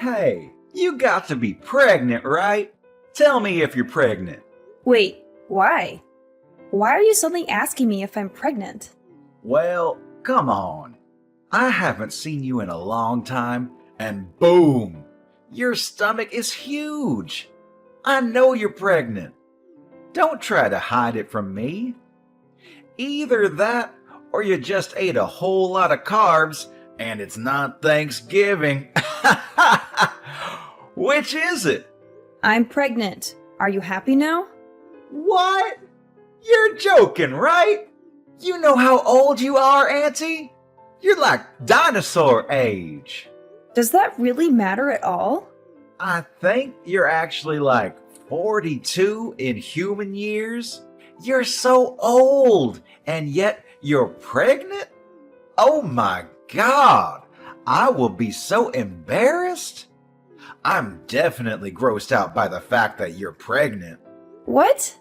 Hey, you got to be pregnant, right? Tell me if you're pregnant. Wait, why? Why are you suddenly asking me if I'm pregnant? Well, come on. I haven't seen you in a long time, and boom! Your stomach is huge. I know you're pregnant. Don't try to hide it from me. Either that, or you just ate a whole lot of carbs, and it's not Thanksgiving. Which is it? I'm pregnant. Are you happy now? What? You're joking, right? You know how old you are, Auntie? You're like dinosaur age. Does that really matter at all? I think you're actually like 42 in human years. You're so old, and yet you're pregnant? Oh my God! I will be so embarrassed. I'm definitely grossed out by the fact that you're pregnant. What?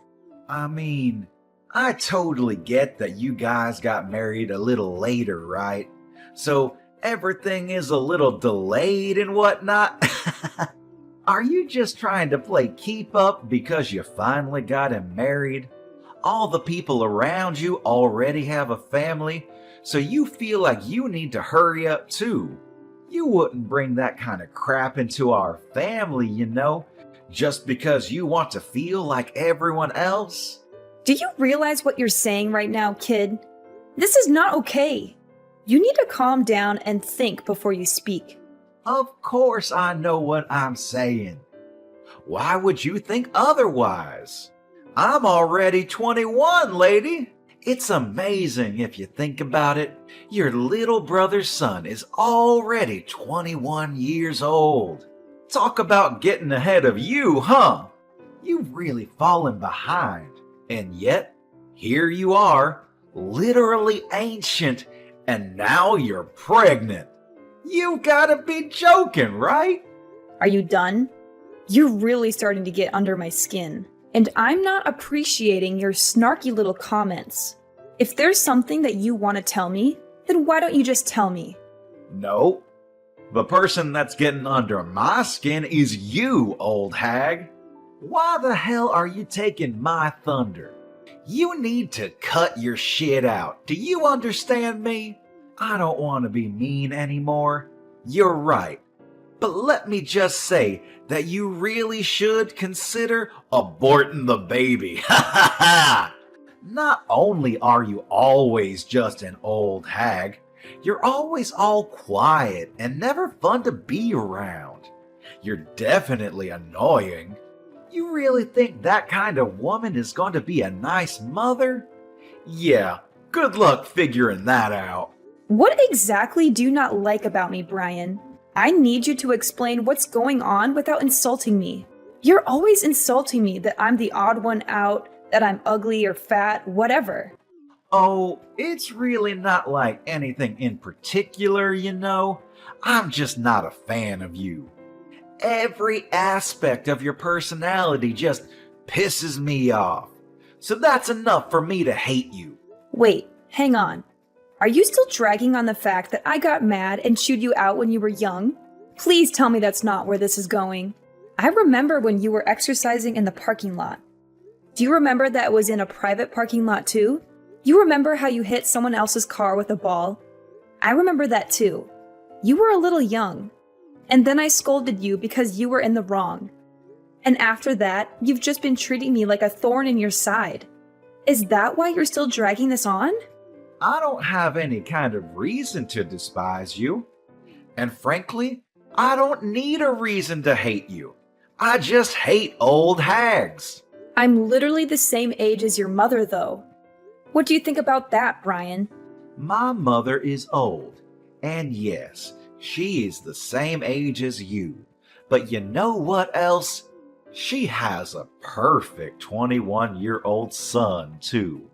I mean, I totally get that you guys got married a little later, right? So everything is a little delayed and whatnot. Are you just trying to play keep up because you finally got him married? All the people around you already have a family, so you feel like you need to hurry up too. You wouldn't bring that kind of crap into our family, you know, just because you want to feel like everyone else. Do you realize what you're saying right now, kid? This is not okay. You need to calm down and think before you speak. Of course I know what I'm saying. Why would you think otherwise? I'm already 21, lady. It's amazing if you think about it. Your little brother's son is already 21 years old. Talk about getting ahead of you, huh? You've really fallen behind. And yet, here you are, literally ancient, and now you're pregnant. You gotta be joking, right? Are you done? You're really starting to get under my skin, and I'm not appreciating your snarky little comments. If there's something that you want to tell me, then why don't you just tell me? No. The person that's getting under my skin is you, old hag. Why the hell are you taking my thunder? You need to cut your shit out. Do you understand me? I don't want to be mean anymore. You're right. But let me just say that you really should consider aborting the baby. Ha ha ha! Not only are you always just an old hag, you're always all quiet and never fun to be around. You're definitely annoying. You really think that kind of woman is going to be a nice mother? Yeah, good luck figuring that out. What exactly do you not like about me, Brian? I need you to explain what's going on without insulting me. You're always insulting me that I'm the odd one out, that I'm ugly or fat, whatever. Oh, it's really not like anything in particular, you know. I'm just not a fan of you. Every aspect of your personality just pisses me off. So that's enough for me to hate you. Wait, hang on. Are you still dragging on the fact that I got mad and chewed you out when you were young? Please tell me that's not where this is going. I remember when you were exercising in the parking lot. Do you remember that it was in a private parking lot too? You remember how you hit someone else's car with a ball? I remember that too. You were a little young. And then I scolded you because you were in the wrong. And after that, you've just been treating me like a thorn in your side. Is that why you're still dragging this on? I don't have any kind of reason to despise you. And frankly, I don't need a reason to hate you. I just hate old hags. I'm literally the same age as your mother, though. What do you think about that, Brian? My mother is old. And yes, she is the same age as you. But you know what else? She has a perfect 21-year-old son, too.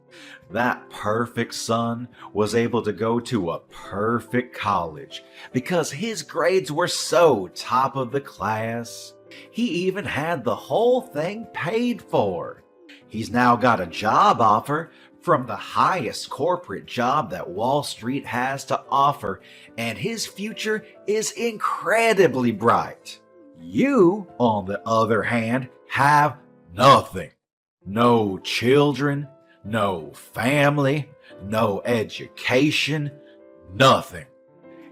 That perfect son was able to go to a perfect college because his grades were so top of the class. He even had the whole thing paid for. He's now got a job offer from the highest corporate job that Wall Street has to offer, and his future is incredibly bright. You, on the other hand, have nothing. No children, no family, no education, nothing.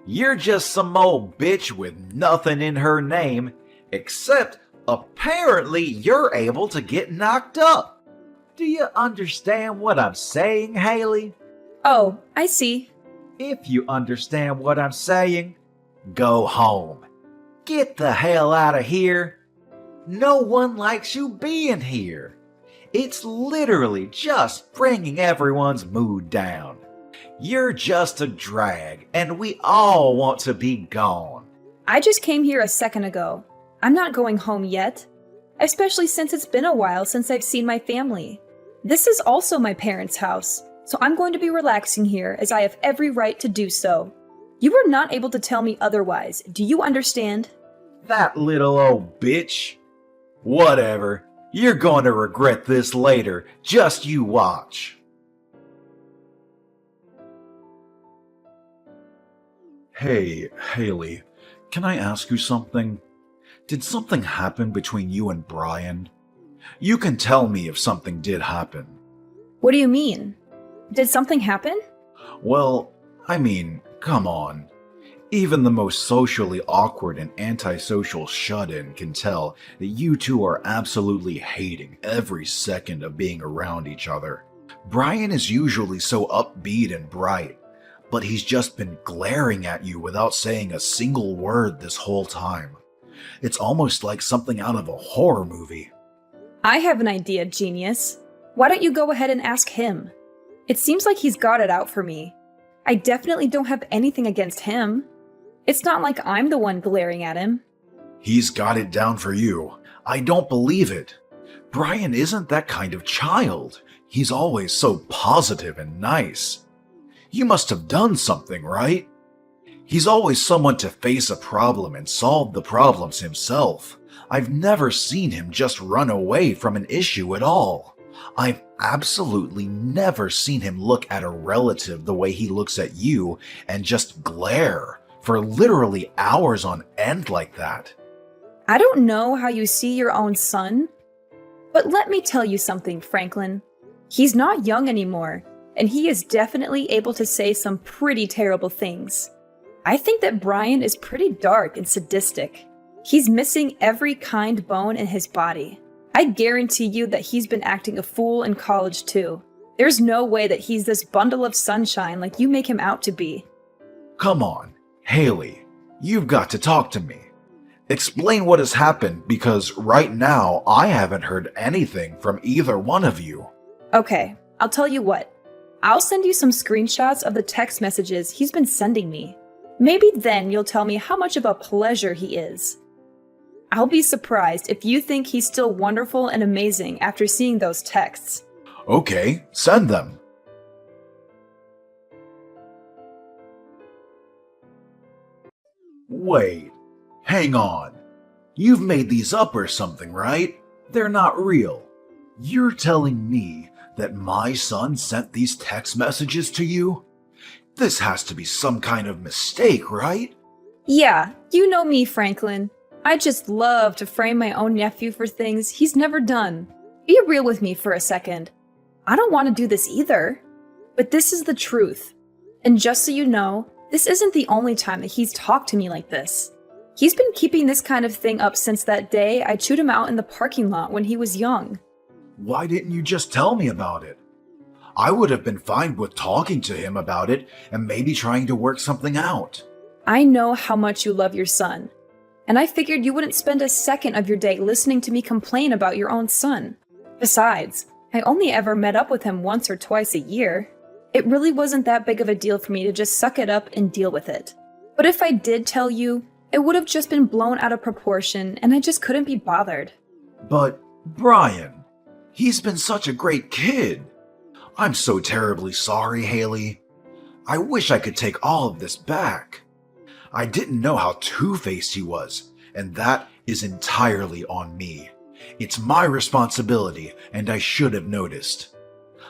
You're just some old bitch with nothing in her name, except apparently you're able to get knocked up. Do you understand what I'm saying, Haley? Oh, I see. If you understand what I'm saying, go home. Get the hell out of here. No one likes you being here. It's literally just bringing everyone's mood down. You're just a drag, and we all want to be gone. I just came here a second ago. I'm not going home yet, especially since it's been a while since I've seen my family. This is also my parents' house, so I'm going to be relaxing here as I have every right to do so. You were not able to tell me otherwise. Do you understand? That little old bitch. Whatever. You're going to regret this later. Just you watch. Hey, Haley, can I ask you something? Did something happen between you and Brian? You can tell me if something did happen. What do you mean? Did something happen? Well, I mean, come on. Even the most socially awkward and antisocial shut-in can tell that you two are absolutely hating every second of being around each other. Brian is usually so upbeat and bright, but he's just been glaring at you without saying a single word this whole time. It's almost like something out of a horror movie. I have an idea, genius. Why don't you go ahead and ask him? It seems like he's got it out for me. I definitely don't have anything against him. It's not like I'm the one glaring at him. He's got it down for you. I don't believe it. Brian isn't that kind of child. He's always so positive and nice. You must have done something, right? He's always someone to face a problem and solve the problems himself. I've never seen him just run away from an issue at all. I've absolutely never seen him look at a relative the way he looks at you and just glare for literally hours on end like that. I don't know how you see your own son, but let me tell you something, Franklin. He's not young anymore, and he is definitely able to say some pretty terrible things. I think that Brian is pretty dark and sadistic. He's missing every kind bone in his body. I guarantee you that he's been acting a fool in college too. There's no way that he's this bundle of sunshine like you make him out to be. Come on, Haley, you've got to talk to me. Explain what has happened, because right now I haven't heard anything from either one of you. Okay, I'll tell you what. I'll send you some screenshots of the text messages he's been sending me. Maybe then you'll tell me how much of a pleasure he is. I'll be surprised if you think he's still wonderful and amazing after seeing those texts. Okay, send them. Wait, hang on. You've made these up or something, right? They're not real. You're telling me that my son sent these text messages to you? This has to be some kind of mistake, right? Yeah, you know me, Franklin. I just love to frame my own nephew for things he's never done. Be real with me for a second. I don't want to do this either. But this is the truth. And just so you know, this isn't the only time that he's talked to me like this. He's been keeping this kind of thing up since that day I chewed him out in the parking lot when he was young. Why didn't you just tell me about it? I would have been fine with talking to him about it and maybe trying to work something out. I know how much you love your son. And I figured you wouldn't spend a second of your day listening to me complain about your own son. Besides, I only ever met up with him once or twice a year. It really wasn't that big of a deal for me to just suck it up and deal with it. But if I did tell you, it would have just been blown out of proportion and I just couldn't be bothered. But, Brian, he's been such a great kid. I'm so terribly sorry, Haley. I wish I could take all of this back. I didn't know how two-faced he was, and that is entirely on me. It's my responsibility, and I should have noticed.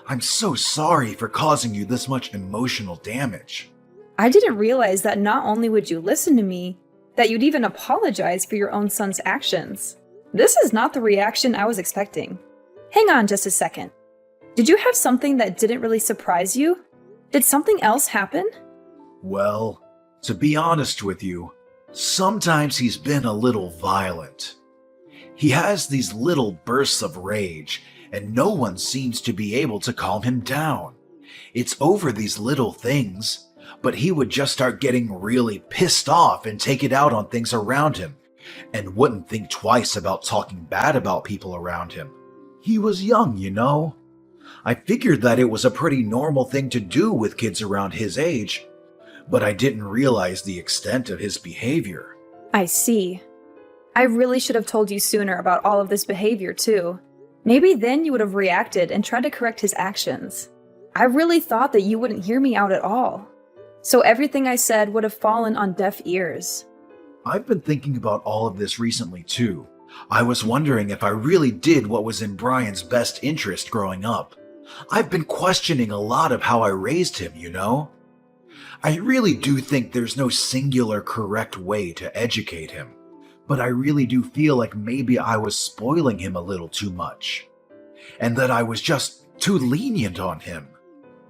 I'm so sorry for causing you this much emotional damage. I didn't realize that not only would you listen to me, that you'd even apologize for your own son's actions. This is not the reaction I was expecting. Hang on just a second. Did you have something that didn't really surprise you? Did something else happen? Well, to be honest with you, sometimes he's been a little violent. He has these little bursts of rage, and no one seems to be able to calm him down. It's over these little things, but he would just start getting really pissed off and take it out on things around him, and wouldn't think twice about talking bad about people around him. He was young, you know. I figured that it was a pretty normal thing to do with kids around his age, but I didn't realize the extent of his behavior. I see. I really should have told you sooner about all of this behavior, too. Maybe then you would have reacted and tried to correct his actions. I really thought that you wouldn't hear me out at all. So everything I said would have fallen on deaf ears. I've been thinking about all of this recently, too. I was wondering if I really did what was in Brian's best interest growing up. I've been questioning a lot of how I raised him, you know? I really do think there's no singular correct way to educate him, but I really do feel like maybe I was spoiling him a little too much, and that I was just too lenient on him.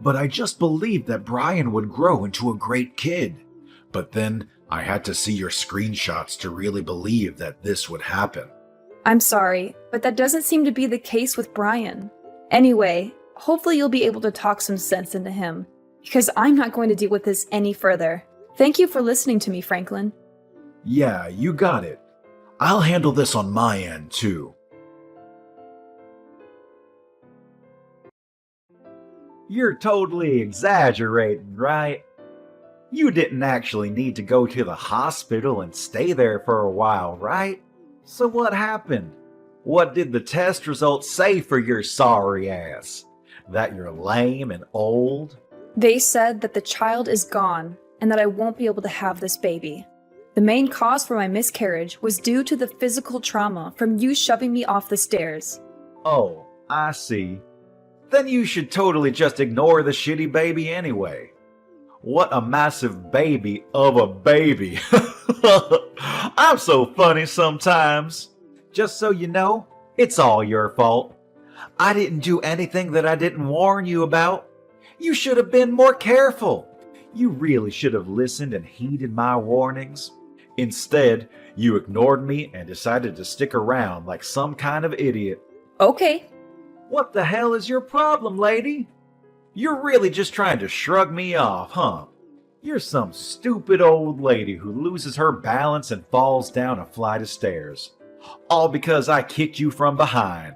But I just believed that Brian would grow into a great kid. But then I had to see your screenshots to really believe that this would happen. I'm sorry, but that doesn't seem to be the case with Brian. Anyway, hopefully you'll be able to talk some sense into him, because I'm not going to deal with this any further. Thank you for listening to me, Franklin. Yeah, you got it. I'll handle this on my end, too. You're totally exaggerating, right? You didn't actually need to go to the hospital and stay there for a while, right? So what happened? What did the test results say for your sorry ass? That you're lame and old? They said that the child is gone and that I won't be able to have this baby. The main cause for my miscarriage was due to the physical trauma from you shoving me off the stairs. Oh, I see. Then you should totally just ignore the shitty baby anyway. What a massive baby of a baby. I'm so funny sometimes. Just so you know, it's all your fault. I didn't do anything that I didn't warn you about. You should have been more careful. You really should have listened and heeded my warnings. Instead, you ignored me and decided to stick around like some kind of idiot. Okay. What the hell is your problem, lady? You're really just trying to shrug me off, huh? You're some stupid old lady who loses her balance and falls down a flight of stairs. All because I kicked you from behind.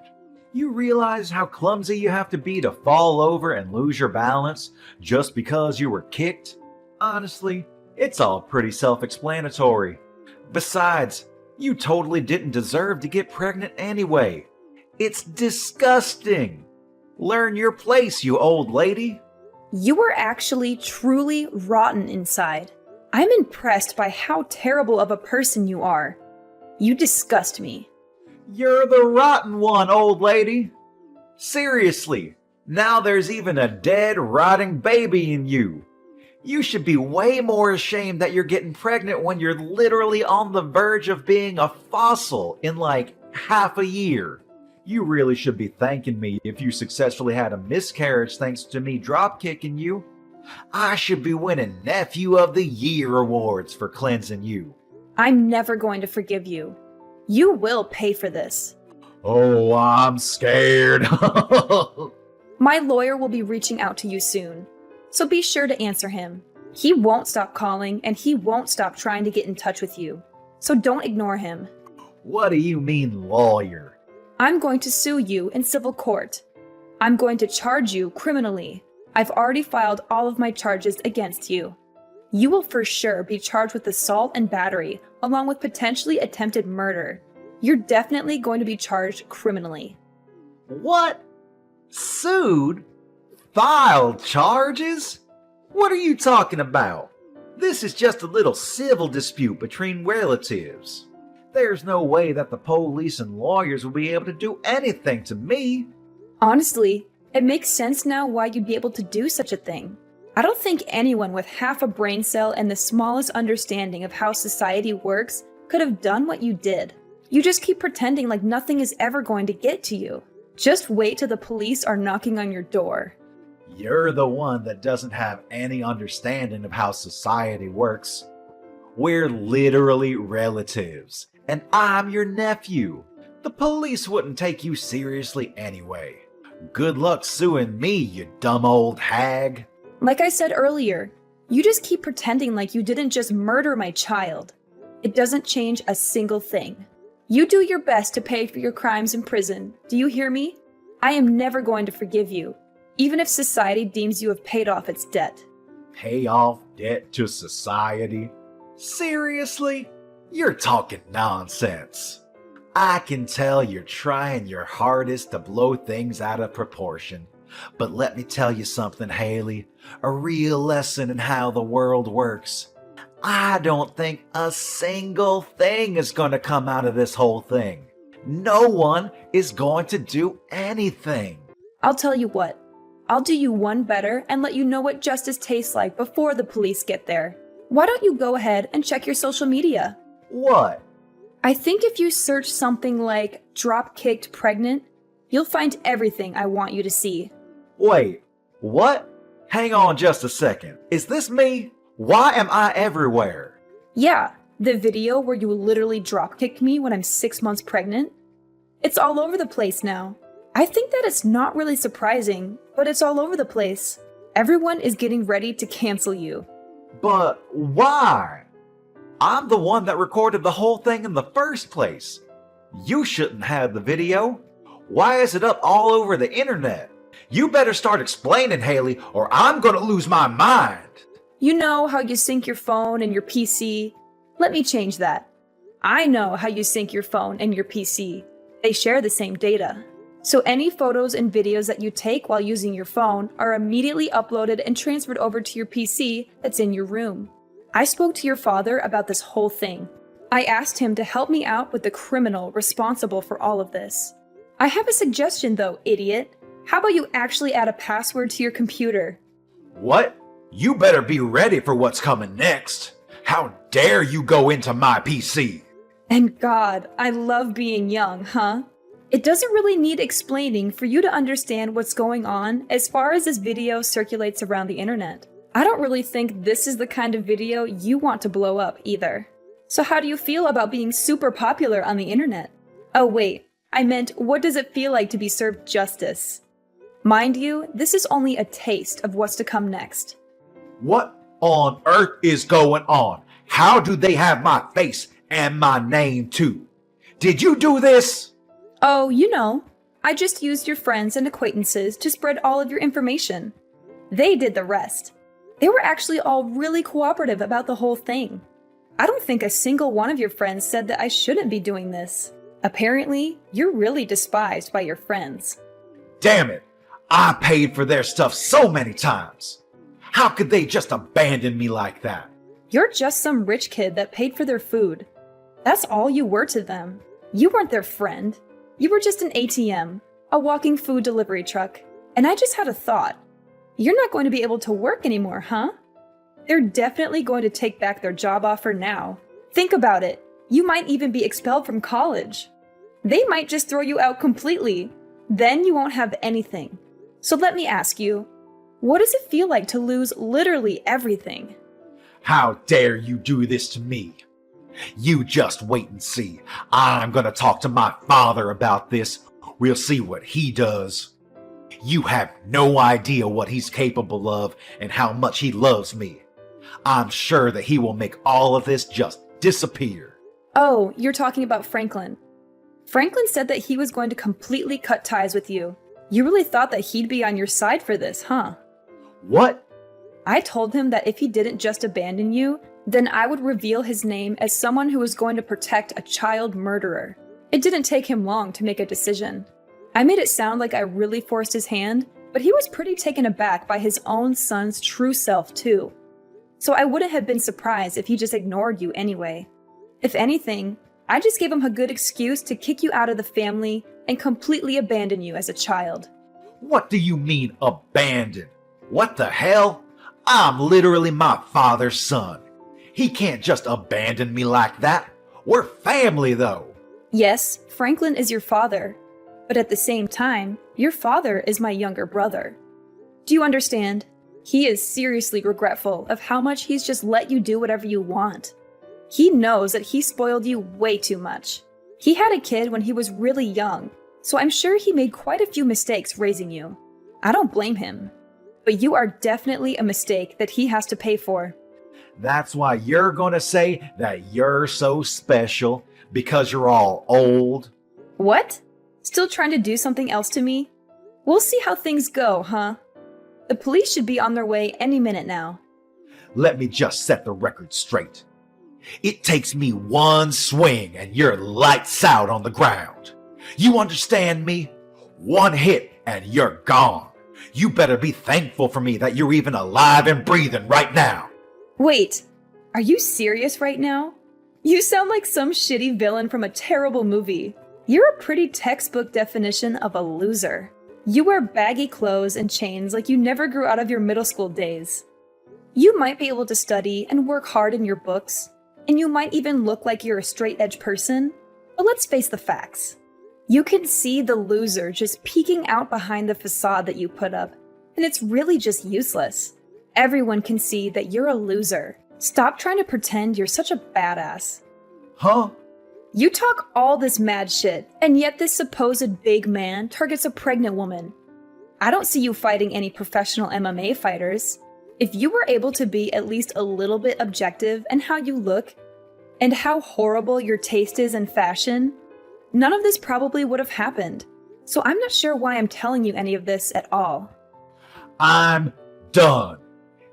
You realize how clumsy you have to be to fall over and lose your balance just because you were kicked? Honestly, it's all pretty self-explanatory. Besides, you totally didn't deserve to get pregnant anyway. It's disgusting. Learn your place, you old lady. You are actually truly rotten inside. I'm impressed by how terrible of a person you are. You disgust me. You're the rotten one, old lady. Seriously, now there's even a dead, rotting baby in you. You should be way more ashamed that you're getting pregnant when you're literally on the verge of being a fossil in like half a year. You really should be thanking me if you successfully had a miscarriage thanks to me drop-kicking you. I should be winning Nephew of the Year awards for cleansing you. I'm never going to forgive you. You will pay for this. Oh, I'm scared. My lawyer will be reaching out to you soon, so be sure to answer him. He won't stop calling and he won't stop trying to get in touch with you, so don't ignore him. What do you mean, lawyer? I'm going to sue you in civil court. I'm going to charge you criminally. I've already filed all of my charges against you. You will for sure be charged with assault and battery, along with potentially attempted murder. You're definitely going to be charged criminally. What? Sued? Filed charges? What are you talking about? This is just a little civil dispute between relatives. There's no way that the police and lawyers will be able to do anything to me. Honestly, It makes sense now why you'd be able to do such a thing. I don't think anyone with half a brain cell and the smallest understanding of how society works could have done what you did. You just keep pretending like nothing is ever going to get to you. Just wait till the police are knocking on your door. You're the one that doesn't have any understanding of how society works. We're literally relatives, and I'm your nephew. The police wouldn't take you seriously anyway. Good luck suing me, you dumb old hag. Like I said earlier, you just keep pretending like you didn't just murder my child. It doesn't change a single thing. You do your best to pay for your crimes in prison. Do you hear me? I am never going to forgive you, even if society deems you have paid off its debt. Pay off debt to society? Seriously? You're talking nonsense. I can tell you're trying your hardest to blow things out of proportion. But let me tell you something, Haley. A real lesson in how the world works. I don't think a single thing is going to come out of this whole thing. No one is going to do anything. I'll tell you what. I'll do you one better and let you know what justice tastes like before the police get there. Why don't you go ahead and check your social media? What? I think if you search something like drop-kicked pregnant, you'll find everything I want you to see. Wait, what? Hang on just a second. Is this me? Why am I everywhere? Yeah, the video where you literally drop-kicked me when I'm 6 months pregnant. It's all over the place now. I think that it's not really surprising, but it's all over the place. Everyone is getting ready to cancel you. But why? I'm the one that recorded the whole thing in the first place. You shouldn't have the video. Why is it up all over the internet? You better start explaining, Haley, or I'm gonna lose my mind. You know how you sync your phone and your PC? Let me change that. I know how you sync your phone and your PC. They share the same data. So any photos and videos that you take while using your phone are immediately uploaded and transferred over to your PC that's in your room. I spoke to your father about this whole thing. I asked him to help me out with the criminal responsible for all of this. I have a suggestion though, idiot. How about you actually add a password to your computer? What? You better be ready for what's coming next. How dare you go into my PC? And God, I love being young, huh? It doesn't really need explaining for you to understand what's going on as far as this video circulates around the internet. I don't really think this is the kind of video you want to blow up either. So how do you feel about being super popular on the internet? Oh wait, I meant what does it feel like to be served justice? Mind you, this is only a taste of what's to come next. What on earth is going on? How do they have my face and my name too? Did you do this? Oh, you know, I just used your friends and acquaintances to spread all of your information. They did the rest. They were actually all really cooperative about the whole thing. I don't think a single one of your friends said that I shouldn't be doing this. Apparently, you're really despised by your friends. Damn it! I paid for their stuff so many times. How could they just abandon me like that? You're just some rich kid that paid for their food. That's all you were to them. You weren't their friend. You were just an ATM, a walking food delivery truck. And I just had a thought. You're not going to be able to work anymore, huh? They're definitely going to take back their job offer now. Think about it. You might even be expelled from college. They might just throw you out completely. Then you won't have anything. So let me ask you, what does it feel like to lose literally everything? How dare you do this to me? You just wait and see. I'm gonna talk to my father about this. We'll see what he does. You have no idea what he's capable of and how much he loves me. I'm sure that he will make all of this just disappear. Oh, you're talking about Franklin. Franklin said that he was going to completely cut ties with you. You really thought that he'd be on your side for this, huh? What? I told him that if he didn't just abandon you, then I would reveal his name as someone who was going to protect a child murderer. It didn't take him long to make a decision. I made it sound like I really forced his hand, but he was pretty taken aback by his own son's true self too. So I wouldn't have been surprised if he just ignored you anyway. If anything, I just gave him a good excuse to kick you out of the family and completely abandon you as a child. What do you mean abandoned? What the hell? I'm literally my father's son. He can't just abandon me like that. We're family though. Yes, Franklin is your father. But at the same time, your father is my younger brother. Do you understand? He is seriously regretful of how much he's just let you do whatever you want. He knows that he spoiled you way too much. He had a kid when he was really young, so I'm sure he made quite a few mistakes raising you. I don't blame him. But you are definitely a mistake that he has to pay for. That's why you're gonna say that you're so special because you're all old. What? Still trying to do something else to me? We'll see how things go, huh? The police should be on their way any minute now. Let me just set the record straight. It takes me one swing and you're lights out on the ground. You understand me? One hit and you're gone. You better be thankful for me that you're even alive and breathing right now. Wait, are you serious right now? You sound like some shitty villain from a terrible movie. You're a pretty textbook definition of a loser. You wear baggy clothes and chains like you never grew out of your middle school days. You might be able to study and work hard in your books, and you might even look like you're a straight-edge person, but let's face the facts. You can see the loser just peeking out behind the facade that you put up, and it's really just useless. Everyone can see that you're a loser. Stop trying to pretend you're such a badass. Huh? You talk all this mad shit, and yet this supposed big man targets a pregnant woman. I don't see you fighting any professional MMA fighters. If you were able to be at least a little bit objective in how you look, and how horrible your taste is in fashion, none of this probably would have happened. So I'm not sure why I'm telling you any of this at all. I'm done.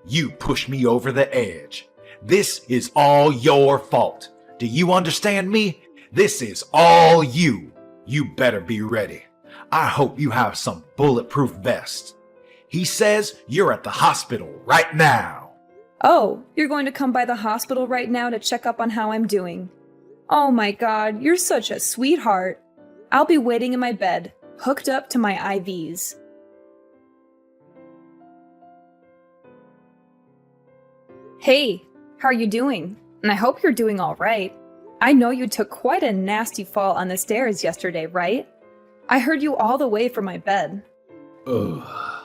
You pushed me over the edge. This is all your fault. Do you understand me? This is all you. You better be ready. I hope you have some bulletproof vests. He says you're at the hospital right now. Oh, you're going to come by the hospital right now to check up on how I'm doing. Oh my god, you're such a sweetheart. I'll be waiting in my bed, hooked up to my IVs. Hey, how are you doing? And I hope you're doing all right. I know you took quite a nasty fall on the stairs yesterday, right? I heard you all the way from my bed. Ugh.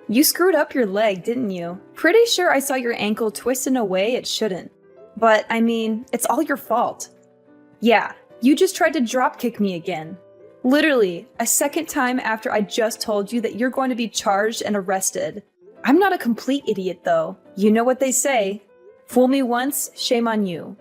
You screwed up your leg, didn't you? Pretty sure I saw your ankle twist in a way it shouldn't. But, I mean, it's all your fault. Yeah, you just tried to dropkick me again. Literally, a second time after I just told you that you're going to be charged and arrested. I'm not a complete idiot, though. You know what they say. Fool me once, shame on you.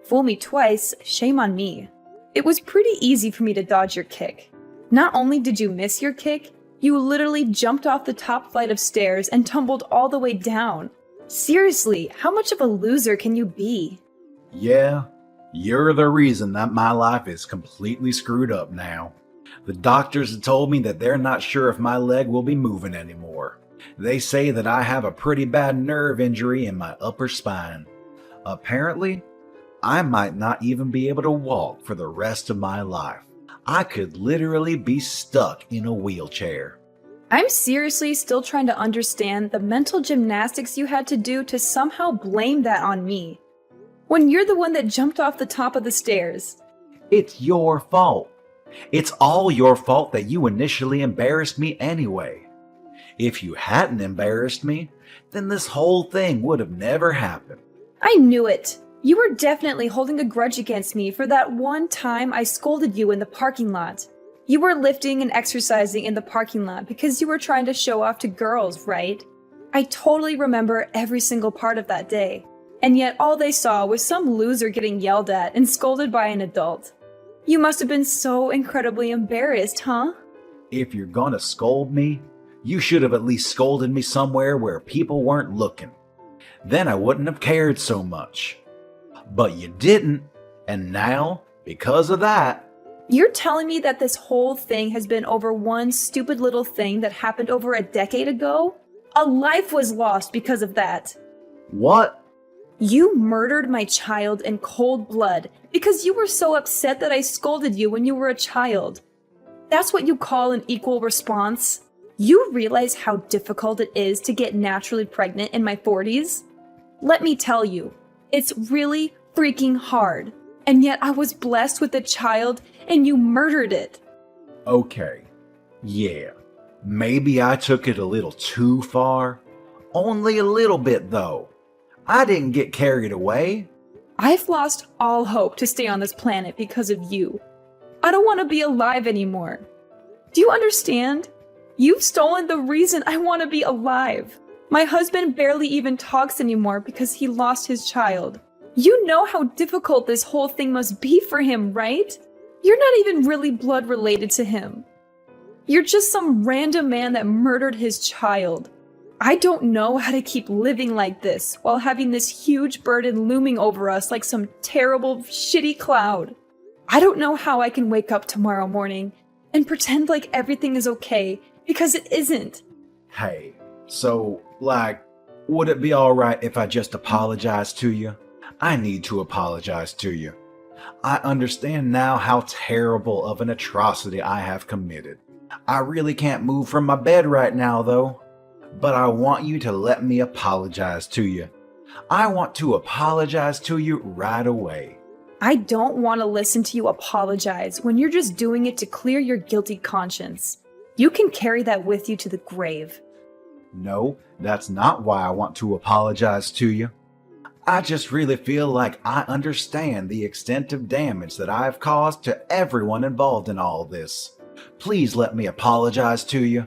Fool me twice, shame on me. It was pretty easy for me to dodge your kick. Not only did you miss your kick, you literally jumped off the top flight of stairs and tumbled all the way down. Seriously, how much of a loser can you be? Yeah, you're the reason that my life is completely screwed up now. The doctors have told me that they're not sure if my leg will be moving anymore. They say that I have a pretty bad nerve injury in my upper spine. Apparently, I might not even be able to walk for the rest of my life. I could literally be stuck in a wheelchair. I'm seriously still trying to understand the mental gymnastics you had to do to somehow blame that on me. When you're the one that jumped off the top of the stairs. It's your fault. It's all your fault that you initially embarrassed me anyway. If you hadn't embarrassed me, then this whole thing would have never happened. I knew it. You were definitely holding a grudge against me for that one time I scolded you in the parking lot. You were lifting and exercising in the parking lot because you were trying to show off to girls, right? I totally remember every single part of that day. And yet all they saw was some loser getting yelled at and scolded by an adult. You must have been so incredibly embarrassed, huh? If you're gonna scold me, you should have at least scolded me somewhere where people weren't looking. Then I wouldn't have cared so much. But you didn't, and now, because of that... You're telling me that this whole thing has been over one stupid little thing that happened over a decade ago? A life was lost because of that. What? You murdered my child in cold blood because you were so upset that I scolded you when you were a child. That's what you call an equal response? You realize how difficult it is to get naturally pregnant in my 40s? Let me tell you, it's really freaking hard. And yet I was blessed with a child and you murdered it. Okay, yeah, maybe I took it a little too far. Only a little bit, though. I didn't get carried away. I've lost all hope to stay on this planet because of you. I don't want to be alive anymore. Do you understand? You've stolen the reason I want to be alive. My husband barely even talks anymore because he lost his child. You know how difficult this whole thing must be for him, right? You're not even really blood related to him. You're just some random man that murdered his child. I don't know how to keep living like this while having this huge burden looming over us like some terrible, shitty cloud. I don't know how I can wake up tomorrow morning and pretend like everything is okay, because it isn't. Hey, so, would it be alright if I just apologize to you? I need to apologize to you. I understand now how terrible of an atrocity I have committed. I really can't move from my bed right now, though. But I want you to let me apologize to you. I want to apologize to you right away. I don't want to listen to you apologize when you're just doing it to clear your guilty conscience. You can carry that with you to the grave. No, that's not why I want to apologize to you. I just really feel like I understand the extent of damage that I've caused to everyone involved in all this. Please let me apologize to you.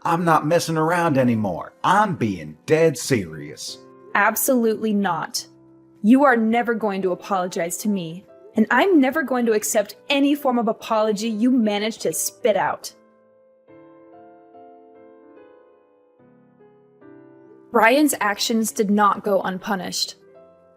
I'm not messing around anymore. I'm being dead serious. Absolutely not. You are never going to apologize to me, and I'm never going to accept any form of apology you manage to spit out. Brian's actions did not go unpunished.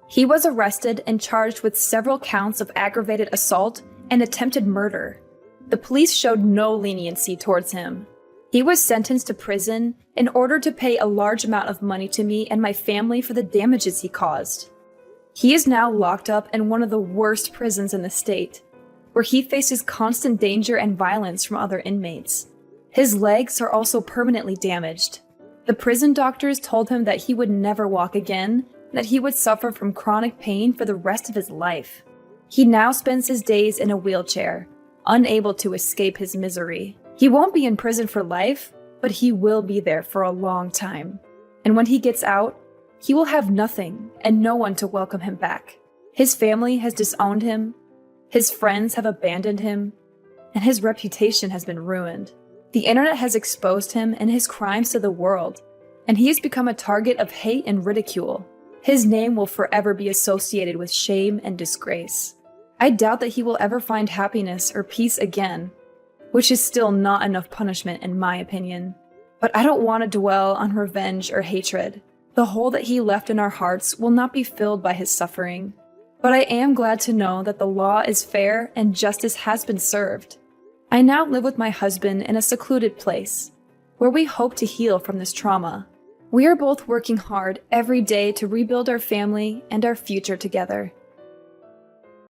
He was arrested and charged with several counts of aggravated assault and attempted murder. The police showed no leniency towards him. He was sentenced to prison in order to pay a large amount of money to me and my family for the damages he caused. He is now locked up in one of the worst prisons in the state, where he faces constant danger and violence from other inmates. His legs are also permanently damaged. The prison doctors told him that he would never walk again, and that he would suffer from chronic pain for the rest of his life. He now spends his days in a wheelchair, unable to escape his misery. He won't be in prison for life, but he will be there for a long time. And when he gets out, he will have nothing and no one to welcome him back. His family has disowned him, his friends have abandoned him, and his reputation has been ruined. The internet has exposed him and his crimes to the world, and he has become a target of hate and ridicule. His name will forever be associated with shame and disgrace. I doubt that he will ever find happiness or peace again, which is still not enough punishment in my opinion. But I don't want to dwell on revenge or hatred. The hole that he left in our hearts will not be filled by his suffering. But I am glad to know that the law is fair and justice has been served. I now live with my husband in a secluded place, where we hope to heal from this trauma. We are both working hard every day to rebuild our family and our future together.